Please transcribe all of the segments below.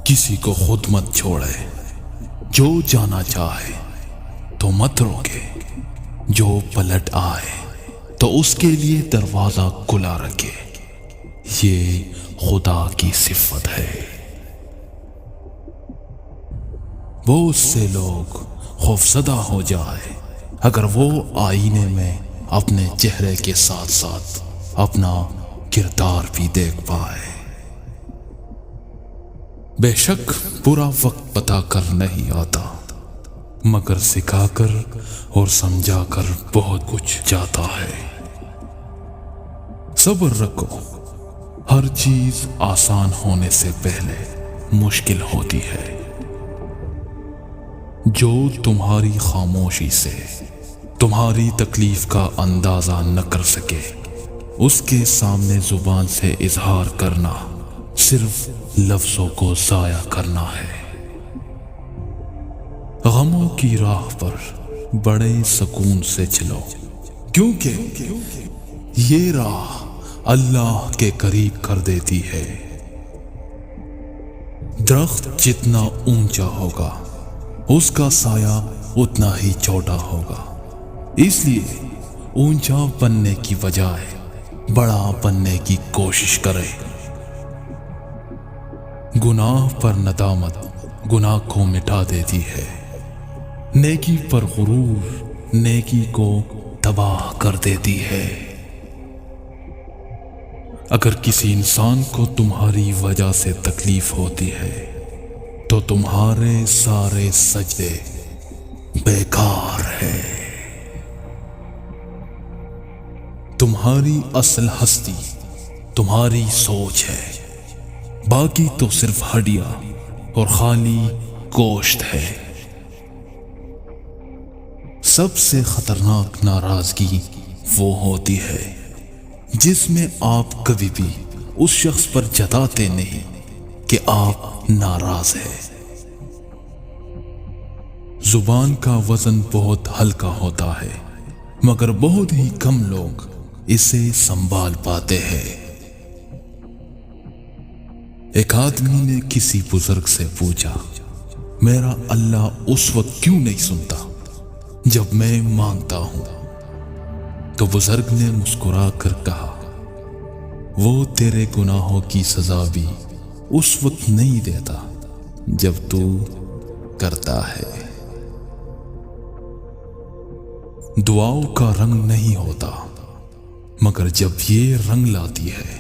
کسی کو خود مت چھوڑے، جو جانا چاہے تو مت روکے، جو پلٹ آئے تو اس کے لیے دروازہ کھلا رکھے۔ یہ خدا کی صفت ہے۔ بہت سے لوگ خوفزدہ ہو جائے اگر وہ آئینے میں اپنے چہرے کے ساتھ ساتھ اپنا کردار بھی دیکھ پائے۔ بے شک برا وقت بتا کر نہیں آتا، مگر سکھا کر اور سمجھا کر بہت کچھ جاتا ہے۔ صبر رکھو، ہر چیز آسان ہونے سے پہلے مشکل ہوتی ہے۔ جو تمہاری خاموشی سے تمہاری تکلیف کا اندازہ نہ کر سکے، اس کے سامنے زبان سے اظہار کرنا صرف لفظوں کو ضائع کرنا ہے۔ غموں کی راہ پر بڑے سکون سے چلو، کیونکہ یہ راہ اللہ کے قریب کر دیتی ہے۔ درخت جتنا اونچا ہوگا اس کا سایہ اتنا ہی چھوٹا ہوگا، اس لیے اونچا بننے کی بجائے بڑا بننے کی کوشش کرے۔ گناہ پر ندامت گناہ کو مٹا دیتی ہے، نیکی پر غرور نیکی کو تباہ کر دیتی ہے۔ اگر کسی انسان کو تمہاری وجہ سے تکلیف ہوتی ہے تو تمہارے سارے سجدے بیکار ہے۔ تمہاری اصل ہستی تمہاری سوچ ہے، باقی تو صرف ہڈیاں اور خالی گوشت ہے۔ سب سے خطرناک ناراضگی وہ ہوتی ہے جس میں آپ کبھی بھی اس شخص پر جتاتے نہیں کہ آپ ناراض ہیں۔ زبان کا وزن بہت ہلکا ہوتا ہے، مگر بہت ہی کم لوگ اسے سنبھال پاتے ہیں۔ ایک آدمی نے کسی بزرگ سے پوچھا، میرا اللہ اس وقت کیوں نہیں سنتا جب میں مانگتا ہوں؟ تو بزرگ نے مسکرا کر کہا، وہ تیرے گناہوں کی سزا بھی اس وقت نہیں دیتا جب تو کرتا ہے۔ دعاؤں کا رنگ نہیں ہوتا، مگر جب یہ رنگ لاتی ہے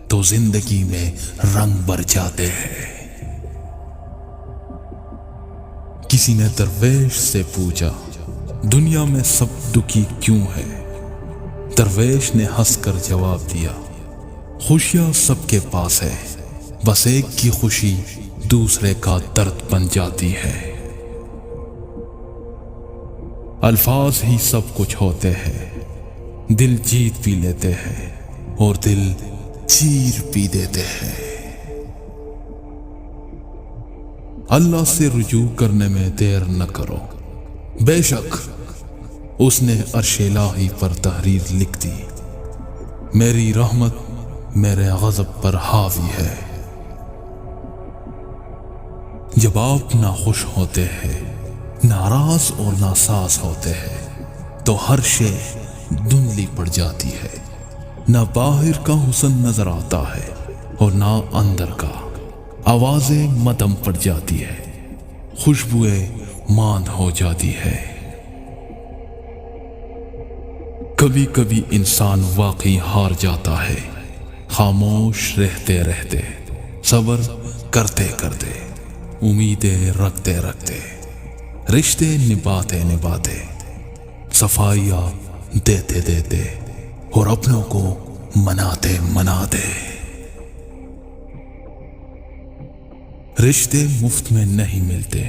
تو زندگی میں رنگ بھر جاتے ہیں۔ کسی نے درویش سے پوچھا، دنیا میں سب دکھی کیوں ہے؟ درویش نے ہنس کر جواب دیا، خوشیاں سب کے پاس ہے، بس ایک کی خوشی دوسرے کا درد بن جاتی ہے۔ الفاظ ہی سب کچھ ہوتے ہیں، دل جیت بھی لیتے ہیں اور دل چیر بھی دیتے ہیں۔ اللہ سے رجوع کرنے میں دیر نہ کرو، بے شک اس نے عرش الہی پر تحریر لکھ دی، میری رحمت میرے غضب پر حاوی ہے۔ جب آپ ناخوش ہوتے ہیں، ناراض اور ناساز ہوتے ہیں تو ہر شے دھندلی پڑ جاتی ہے، نہ باہر کا حسن نظر آتا ہے اور نہ اندر کا، آوازیں مدھم پڑ جاتی ہے، خوشبوئیں ماند ہو جاتی ہے۔ کبھی کبھی انسان واقعی ہار جاتا ہے، خاموش رہتے رہتے، صبر کرتے کرتے، امیدیں رکھتے رکھتے، رشتے نبھاتے نبھاتے، صفائیاں دیتے دیتے اور اپنوں کو مناتے مناتے۔ رشتے مفت میں نہیں ملتے،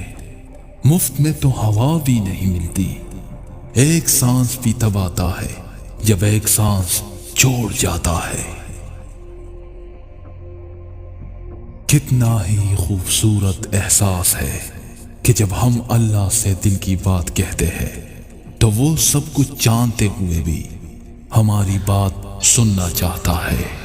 مفت میں تو ہوا بھی نہیں ملتی۔ ایک سانس بھی تب آتا ہے جب ایک سانس چھوڑ جاتا ہے۔ کتنا ہی خوبصورت احساس ہے کہ جب ہم اللہ سے دل کی بات کہتے ہیں تو وہ سب کچھ جانتے ہوئے بھی ہماری بات سننا چاہتا ہے۔